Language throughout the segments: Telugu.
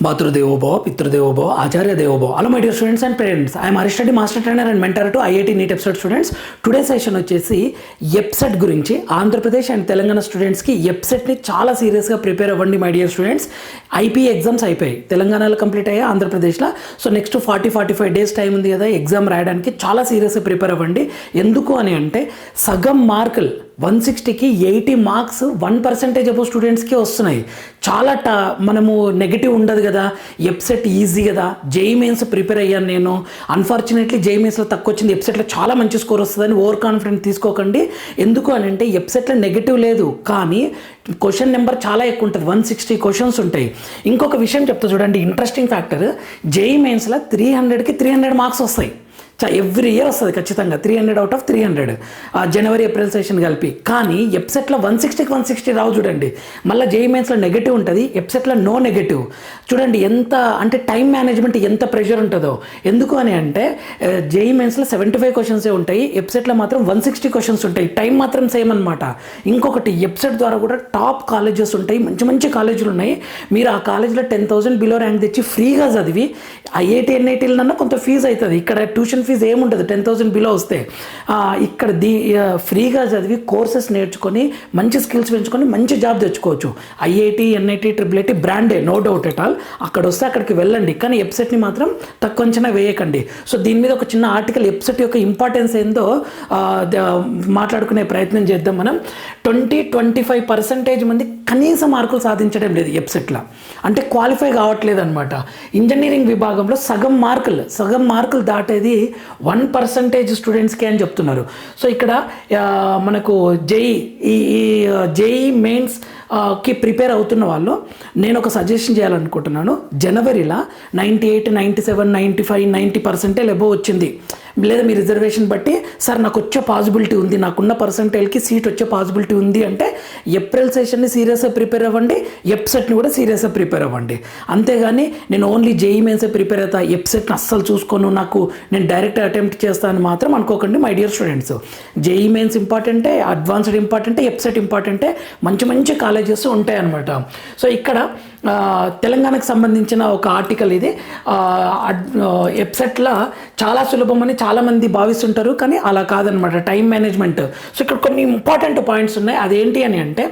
Bhatrudevo Bhava, Pitrudevo Bhava, Acharya Devo Bhava. Hello my dear students and parents. I am Harish Reddy, master trainer and mentor to IIT NEET EPSET students. Today's session వచ్చేసి EPSET గురించి ఆంధ్రప్రదేశ్ అండ్ తెలంగాణ స్టూడెంట్స్కి EPSETని చాలా సీరియస్గా ప్రిపేర్ అవ్వండి my dear students. IP exams అయిపోయాయి, తెలంగాణలో కంప్లీట్ అయ్యాయి, ఆంధ్రప్రదేశ్లో. సో నెక్స్ట్ 45 డేస్ టైం ఉంది కదా ఎగ్జామ్ రాయడానికి. చాలా సీరియస్గా ప్రిపేర్ అవ్వండి. ఎందుకు అని అంటే సగం మార్కులు 160కి 80 మార్క్స్ 1% అబౌవ్ స్టూడెంట్స్కి వస్తున్నాయి. చాలా మనము నెగిటివ్ ఉండదు కదా, ఎప్సెట్ ఈజీ కదా. జేఈ మెయిన్స్ ప్రిపేర్ అయ్యాను నేను, అన్ఫార్చునేట్లీ జేఈ మెయిన్స్లో తక్కువ వచ్చింది, ఎప్సెట్లో చాలా మంచి స్కోర్ వస్తుందని ఓవర్ కాన్ఫిడెంట్ తీసుకోకండి. ఎందుకు అని అంటే ఎప్సెట్లో నెగిటివ్ లేదు, కానీ క్వశ్చన్ నెంబర్ చాలా ఎక్కువ ఉంటుంది, 160 క్వశ్చన్స్ ఉంటాయి. ఇంకొక విషయం చెప్తా చూడండి, ఇంట్రెస్టింగ్ ఫ్యాక్టర్, జేఈ మెయిన్స్లో 300కి 300 మార్క్స్ వస్తాయి. ఎవ్రీ ఇయర్ వస్తుంది ఖచ్చితంగా 300 out of 300 January April session కలిపి. కానీ ఎప్సెట్లో 160కి 160 రావు చూడండి. మళ్ళీ జేఈ మెయిన్స్లో నెగటివ్ ఉంటుంది, ఎప్సెట్లో నో నెగటివ్. చూడండి ఎంత అంటే టైం మేనేజ్మెంట్ ఎంత ప్రెషర్ ఉంటుందో. ఎందుకు అని అంటే జేఈ మెయిన్స్లో 75 క్వశ్చన్సే ఉంటాయి, ఎప్సెట్లో మాత్రం 160 క్వశ్చన్స్ ఉంటాయి. టైం మాత్రం సేమ్ అనమాట. ఇంకొకటి ఎప్సెట్ ద్వారా కూడా టాప్ కాలేజెస్ ఉంటాయి, మంచి మంచి కాలేజీలు ఉన్నాయి. మీరు ఆ కాలేజీలో 10,000 బిలో ర్యాంక్ తెచ్చి ఫ్రీగా చదివి ఐఐటి ఎన్ఐటీలన్నా కొంత ఫీజు అవుతుంది. ఇక్కడ ట్యూషన్ ఫీజు ఏముంటుంది, 10,000 బిలో వస్తే. ఇక్కడ ఫ్రీగా చదివి కోర్సెస్ నేర్చుకొని మంచి స్కిల్స్ పెంచుకొని మంచి జాబ్ తెచ్చుకోవచ్చు. ఐఐటి ఎన్ఐటి ట్రిపుల్ బ్రాండే, నో డౌట్ ఎట్ ఆల్. అక్కడ వస్తే అక్కడికి వెళ్ళండి, కానీ ఎప్సెట్ని మాత్రం తక్కువ అంచనా వేయకండి. సో దీని మీద ఒక చిన్న ఆర్టికల్, ఎప్సెట్ యొక్క ఇంపార్టెన్స్ ఏందో మాట్లాడుకునే ప్రయత్నం చేద్దాం మనం. 20-25% మంది కనీస మార్కులు సాధించడం లేదు ఎప్సెట్లో, అంటే క్వాలిఫై కావట్లేదు అనమాట. ఇంజనీరింగ్ విభాగంలో సగం మార్కులు దాటేది 1% స్టూడెంట్స్కి అని చెప్తున్నారు. సో ఇక్కడ మనకు జేఈ మెయిన్స్ కి ప్రిపేర్ అవుతున్న వాళ్ళు నేను ఒక సజెషన్ చేయాలనుకుంటున్నాను. జనవరిలో 98, 97, 95, 90% ఎబో వచ్చింది, లేదా మీ రిజర్వేషన్ బట్టి సార్ నాకు వచ్చే పాసిబిలిటీ ఉంది, నాకున్న పర్సంటేజ్కి సీట్ వచ్చే పాసిబిలిటీ ఉంది అంటే ఏప్రిల్ సెషన్ని సీరియస్గా ప్రిపేర్ అవ్వండి, ఎప్సెట్ని కూడా సీరియస్గా ప్రిపేర్ అవ్వండి. అంతేగాని నేను ఓన్లీ జేఈ మెయిన్సే ప్రిపేర్ అవుతా, ఎప్సెట్ని అస్సలు చూసుకోను, నేను డైరెక్ట్ అటెంప్ట్ చేస్తాను మాత్రం అనుకోకండి my dear students. JEE mains ఇంపార్టెంటే, అడ్వాన్స్డ్ ఇంపార్టెంటే, ఎప్సెట్ ఇంపార్టెంటే, మంచి మంచి కాలేజెస్ ఉంటాయన్నమాట. సో ఇక్కడ తెలంగాణకు సంబంధించిన ఒక ఆర్టికల్ ఇది. ఎప్సెట్లో చాలా సులభమని చాలామంది భావిస్తుంటారు, కానీ అలా కాదనమాట, టైం మేనేజ్మెంట్. సో ఇక్కడ కొన్ని ఇంపార్టెంట్ పాయింట్స్ ఉన్నాయి. అదేంటి అని అంటే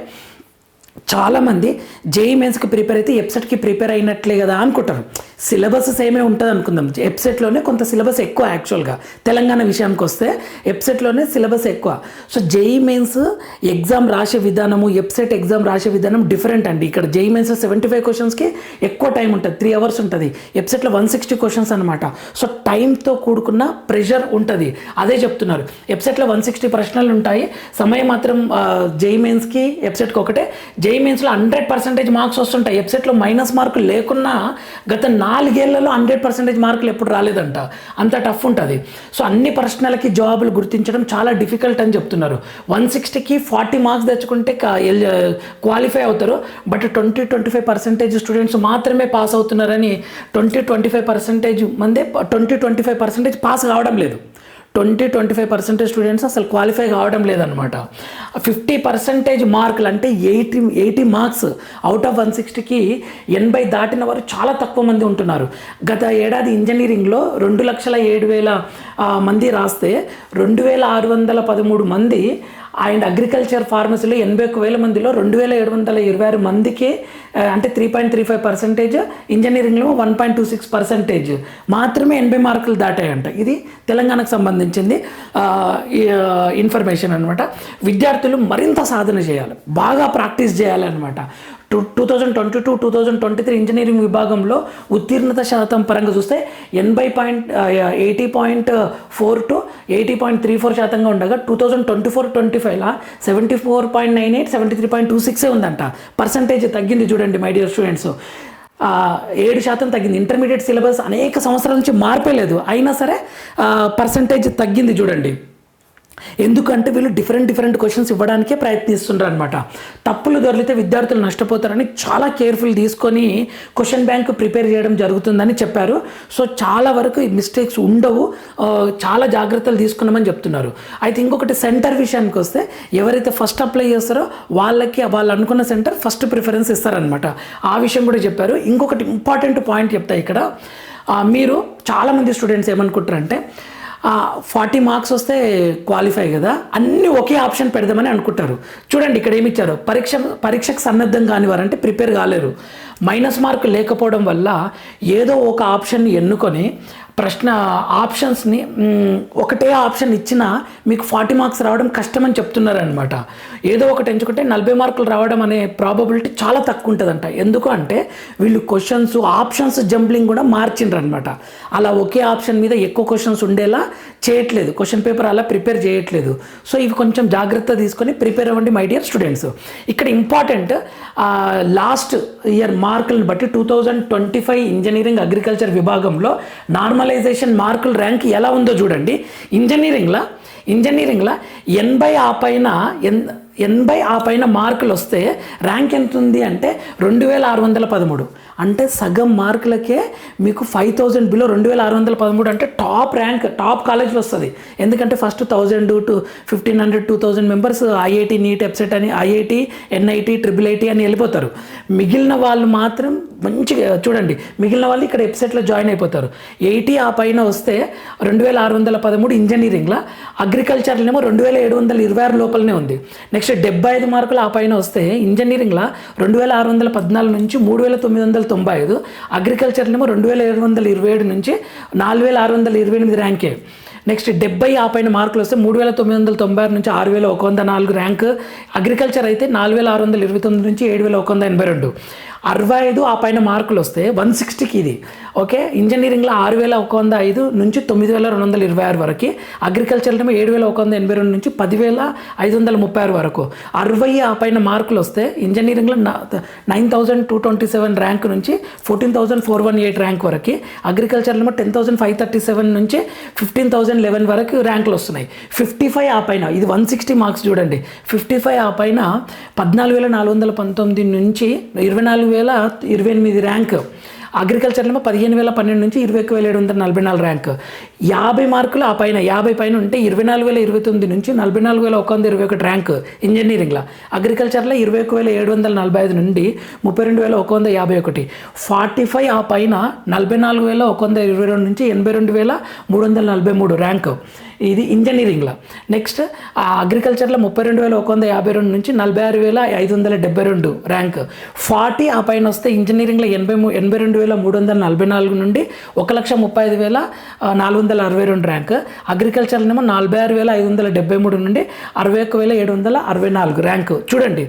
చాలామంది జేఈ మెయిన్స్కి ప్రిపేర్ అయితే ఎప్సెట్కి ప్రిపేర్ అయినట్లే కదా అనుకుంటారు. సిలబస్ సేమే ఉంటుంది అనుకుందాం, ఎప్సెట్లోనే కొంత సిలబస్ ఎక్కువ. యాక్చువల్గా తెలంగాణ విషయానికి వస్తే ఎప్సెట్లోనే సిలబస్ ఎక్కువ. సో జేఈ మెయిన్స్ ఎగ్జామ్ రాసే విధానము, ఎప్సెట్ ఎగ్జామ్ రాసే విధానం డిఫరెంట్ అండి. ఇక్కడ జేఈ మెయిన్స్ 75 క్వశ్చన్స్కి ఎక్కువ టైం ఉంటుంది, 3 hours ఉంటుంది. ఎప్సెట్లో 160 క్వశ్చన్స్ అనమాట. సో టైంతో కూడుకున్న ప్రెషర్ ఉంటుంది, అదే చెప్తున్నారు. ఎప్సెట్లో 160 ప్రశ్నలు ఉంటాయి, సమయం మాత్రం జేఈ మెయిన్స్కి ఎప్సెట్కి ఒకటే. జేఈ మెయిన్స్లో 100% మార్క్స్ వస్తుంటాయి, ఎప్సెట్లో మైనస్ మార్కులు లేకున్నా గత 4 ఏళ్లలో 100% మార్కులు ఎప్పుడు రాలేదంట, అంత టఫ్ ఉంటుంది. సో అన్ని ప్రశ్నలకి జవాబులు గుర్తించడం చాలా డిఫికల్ట్ అని చెప్తున్నారు. 160కి 40 మార్క్స్ తెచ్చుకుంటే క్వాలిఫై అవుతారు, బట్ 20-25% స్టూడెంట్స్ మాత్రమే పాస్ అవుతున్నారని 20-25% మందే 20-25% పాస్ కావడం లేదు. 20-25% స్టూడెంట్స్ అసలు క్వాలిఫై కావడం లేదనమాట. 50% మార్కులు అంటే 80 మార్క్స్ అవుట్ ఆఫ్ 160కి 80 దాటిన వారు చాలా తక్కువ మంది ఉంటున్నారు. గత ఏడాది ఇంజనీరింగ్లో 2,07,000 మంది రాస్తే 2,613 మంది, అండ్ అగ్రికల్చర్ ఫార్మసీలో 81,000 మందిలో 2,726 మందికి అంటే 3.35%, ఇంజనీరింగ్లో 1.26% మాత్రమే 80 మార్కులు దాటాయంట. ఇది తెలంగాణకు సంబంధించింది ఇన్ఫర్మేషన్ అనమాట. విద్యార్థులు మరింత సాధన చేయాలి, బాగా ప్రాక్టీస్ చేయాలన్నమాట. 2022-2023 ఇంజనీరింగ్ విభాగంలో ఉత్తీర్ణత శాతం పరంగా చూస్తే 80.4 to 80.34% ఉండగా 2024-25లో 74.98, 73.26 ఉందంట. పర్సంటేజ్ తగ్గింది చూడండి మై డియర్ స్టూడెంట్స్, 7% తగ్గింది. ఇంటర్మీడియట్ సిలబస్ అనేక సంవత్సరాల నుంచి మార్పే లేదు, అయినా సరే పర్సంటేజ్ తగ్గింది చూడండి. ఎందుకంటే వీళ్ళు డిఫరెంట్ క్వశ్చన్స్ ఇవ్వడానికే ప్రయత్నిస్తుంటారు అనమాట. తప్పులు దొరికితే విద్యార్థులు నష్టపోతారని చాలా కేర్ఫుల్ తీసుకొని క్వశ్చన్ బ్యాంక్ ప్రిపేర్ చేయడం జరుగుతుందని చెప్పారు. సో చాలా వరకు మిస్టేక్స్ ఉండవు, చాలా జాగ్రత్తలు తీసుకున్నామని చెప్తున్నారు. అయితే ఇంకొకటి సెంటర్ విషయానికి వస్తే ఎవరైతే ఫస్ట్ అప్లై చేస్తారో వాళ్ళకి వాళ్ళు అనుకున్న సెంటర్ ఫస్ట్ ప్రిఫరెన్స్ ఇస్తారనమాట. ఆ విషయం కూడా చెప్పారు. ఇంకొకటి ఇంపార్టెంట్ పాయింట్ చెప్తా ఇక్కడ. మీరు చాలామంది స్టూడెంట్స్ ఏమనుకుంటారంటే 40 మార్క్స్ వస్తే క్వాలిఫై కదా, అన్నీ ఒకే ఆప్షన్ పెడదామని అనుకుంటారు. చూడండి ఇక్కడ ఏమి ఇచ్చారు, పరీక్షకు సన్నద్ధం కాని వారంటే ప్రిపేర్ కాలేరు, మైనస్ మార్క్ లేకపోవడం వల్ల ఏదో ఒక ఆప్షన్ ఎన్నుకొని ప్రశ్న ఆప్షన్స్ని ఒకటే ఆప్షన్ ఇచ్చినా మీకు 40 మార్క్స్ రావడం కష్టమని చెప్తున్నారనమాట. ఏదో ఒకటి ఎంచుకుంటే 40 మార్కులు రావడం అనే ప్రాబబిలిటీ చాలా తక్కువ ఉంటుందంట. ఎందుకు అంటే వీళ్ళు క్వశ్చన్స్ ఆప్షన్స్ జంప్లింగ్ కూడా మార్చిండ్రు అనమాట. అలా ఒకే ఆప్షన్ మీద ఎక్కువ క్వశ్చన్స్ ఉండేలా చేయట్లేదు, క్వశ్చన్ పేపర్ అలా ప్రిపేర్ చేయట్లేదు. సో ఇవి కొంచెం జాగ్రత్త తీసుకొని ప్రిపేర్ అవ్వండి మై డియర్ స్టూడెంట్స్. ఇక్కడ ఇంపార్టెంట్ లాస్ట్ ఇయర్ మార్కులను బట్టి 2025 ఇంజనీరింగ్ అగ్రికల్చర్ విభాగంలో నార్మలైజేషన్ మార్కుల ర్యాంక్ ఎలా ఉందో చూడండి. ఇంజనీరింగ్లో 80 ఆ పైన మార్కులు వస్తే ర్యాంక్ ఎంత ఉంది అంటే 2613. అంటే సగం మార్కులకే మీకు 5000 బిలో 2613 అంటే టాప్ ర్యాంక్, టాప్ కాలేజ్లో వస్తుంది. ఎందుకంటే first 1000 to 1500 2000 members IIT NEET EAPCET అని, ఐఐటి ఎన్ఐటి IIIT అని వెళ్ళిపోతారు. మిగిలిన వాళ్ళు మాత్రం మంచిగా చూడండి, మిగిలిన వాళ్ళు ఇక్కడ ఎప్సెట్లో జాయిన్ అయిపోతారు. 80 ఆ పైన వస్తే 2613 ఇంజనీరింగ్లో, అగ్రికల్చర్లేమో 2726 లోపలనే ఉంది. నెక్స్ట్ 75 మార్కులు ఆ పైన వస్తే ఇంజనీరింగ్లో 2614 నుంచి 3995, అగ్రికల్చర్లేమో 2727 నుంచి 4628 ర్యాంకే. నెక్స్ట్ 70 ఆ పైన మార్కులు వస్తే 3996 నుంచి 6104 ర్యాంక్. అగ్రికల్చర్ అయితే 4629 నుంచి 7182. 65 ఆ పైన మార్కులు వస్తే 160కి ఇది ఓకే. ఇంజనీరింగ్లో 6105 నుంచి 9226 వరకు, అగ్రికల్చర్లో 7182 నుంచి 10536 వరకు. 60 ఆ పైన మార్కులు వస్తే ఇంజనీరింగ్లో 9227 ర్యాంక్ నుంచి 14418 ర్యాంక్ వరకు, అగ్రికల్చర్లో 10537 నుంచి 15011 వరకు ర్యాంకులు వస్తున్నాయి. 55 ఆ పైన, ఇది 160 మార్క్స్ చూడండి. 55 ఆ పైన 14419 నుంచి 24028 ర్యాంక్, అగ్రికల్చర్లో 15012 నుంచి 21744 ర్యాంక్. 50 మార్కులు ఆ పైన, 50 పైన ఉంటే 24029 నుంచి 44121 ర్యాంక్ ఇంజనీరింగ్లో, అగ్రికల్చర్లో 21745 నుండి 32151. 45 ఆ పైన 44122 నుంచి 82343 ర్యాంక్, ఇది ఇంజనీరింగ్లో. నెక్స్ట్ అగ్రికల్చర్లో 32152 నుంచి 46572 ర్యాంక్. 40 ఆ పైన వస్తే ఇంజనీరింగ్లో 82344 నుండి 1,35,462 ర్యాంక్, అగ్రికల్చర్నేమో 46573 నుండి 61,764 ర్యాంక్. చూడండి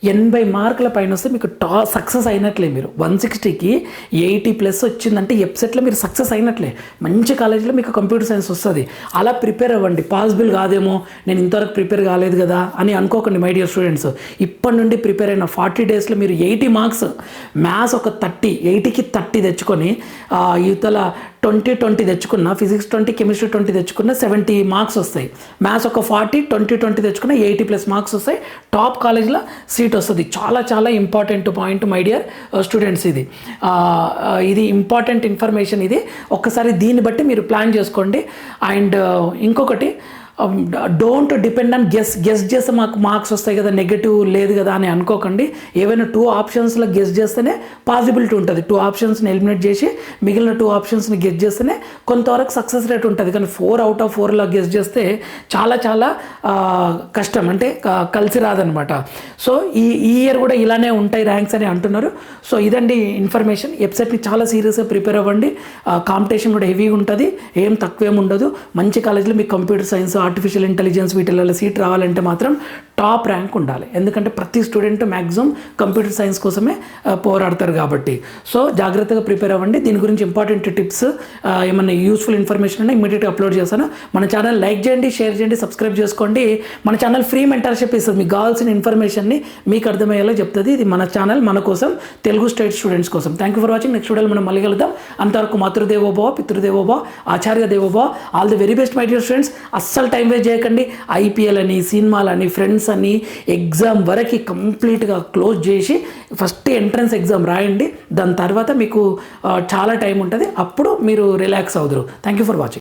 80 మార్కుల పైన వస్తే మీకు సక్సెస్ అయినట్లే. మీరు 160కి 80+ వచ్చిందంటే ఎప్సెట్లో మీరు సక్సెస్ అయినట్లే. మంచి కాలేజీలో మీకు కంప్యూటర్ సైన్స్ వస్తుంది. అలా ప్రిపేర్ అవ్వండి. పాసిబుల్ కాదేమో, నేను ఇంతవరకు ప్రిపేర్ కాలేదు కదా అని అనుకోకండి మై డియర్ స్టూడెంట్స్. ఇప్పటి నుండి ప్రిపేర్ అయిన 40 డేస్లో మీరు 80 మార్క్స్, మ్యాథ్స్ ఒక 30, 80కి 30 తెచ్చుకొని యువతల 20 తెచ్చుకున్న, ఫిజిక్స్ 20, కెమిస్ట్రీ 20 తెచ్చుకున్న 70 మార్క్స్ వస్తాయి. మ్యాథ్స్ ఒక 40, 20 తెచ్చుకున్న 80+ మార్క్స్ వస్తాయి. టాప్ కాలేజ్లో సీట్ వస్తుంది. చాలా చాలా important point my dear students. ఇది ఇంపార్టెంట్ ఇన్ఫర్మేషన్. ఇది ఒక్కసారి దీన్ని బట్టి మీరు ప్లాన్ చేసుకోండి. అండ్ ఇంకొకటి, డోంట్ డిపెండ్ ఆన్ గెస్ చేస్తే మాకు మార్క్స్ వస్తాయి కదా, నెగటివ్ లేదు కదా అని అనుకోకండి. ఏవైనా 2 ఆప్షన్స్లో గెస్ చేస్తేనే పాసిబిలిటీ ఉంటుంది. 2 ఆప్షన్స్ని ఎలిమినేట్ చేసి మిగిలిన 2 ఆప్షన్స్ని గెస్ చేస్తేనే కొంతవరకు సక్సెస్ రేట్ ఉంటుంది. కానీ 4 out of 4లా గెస్ చేస్తే చాలా చాలా కష్టం, అంటే కలిసి రాదనమాట. సో ఈ ఇయర్ కూడా ఇలానే ఉంటాయి ర్యాంక్స్ అని అంటున్నారు. సో ఇదండి ఇన్ఫర్మేషన్. వెబ్సైట్ని చాలా సీరియస్గా ప్రిపేర్ అవ్వండి. కాంపిటీషన్ కూడా హెవీగా ఉంటుంది, ఏం తక్కువేం ఉండదు. మంచి కాలేజీలో మీకు కంప్యూటర్ సైన్స్, ఆర్టిఫిషియల్ ఇంటెలిజెన్స్ వీటిల్లో సీట్ రావాలంటే మాత్రం టాప్ ర్యాంక్ ఉండాలి. ఎందుకంటే ప్రతి స్టూడెంట్ మ్యాక్సిమం కంప్యూటర్ సైన్స్ కోసమే పోరాడతారు కాబట్టి. సో జాగ్రత్తగా ప్రిపేర్ అవ్వండి. దీని గురించి ఇంపార్టెంట్ టిప్స్, ఏమన్నా యూస్ఫుల్ ఇన్ఫర్మేషన్ ఉంటే ఇమీడియట్గా అప్లోడ్ చేస్తాను. మన ఛానల్ లైక్ చేయండి, షేర్ చేయండి, సబ్స్క్రైబ్ చేసుకోండి. మన ఛానల్ ఫ్రీ మెంటర్షిప్ ఇస్తుంది. మీకు కావాల్సిన ఇన్ఫర్మేషన్ని మీకు అర్థమయ్యేలా చెప్తుంది. ఇది మన ఛానల్, మన కోసం, తెలుగు స్టేట్ స్టూడెంట్స్ కోసం. Thank you for watching. Next వీడియోలో మనం మళ్ళీ కలుద్దాం. అంతవరకు మాతృదేవోభవ, పితృదేవోభవ, ఆచార్య దేవోభవ. All the very best my dear students. అస్సలు టైం వేస్ట్ చేయకండి. ఐపీఎల్ అని, సినిమాలని, ఫ్రెండ్స్ అని ఎగ్జామ్ వరకు కంప్లీట్గా క్లోజ్ చేసి ఫస్ట్ ఎంట్రన్స్ ఎగ్జామ్ రాయండి. దాని తర్వాత మీకు చాలా టైం ఉంటుంది. అప్పుడు మీరు రిలాక్స్ అవుదురు. Thank you for watching.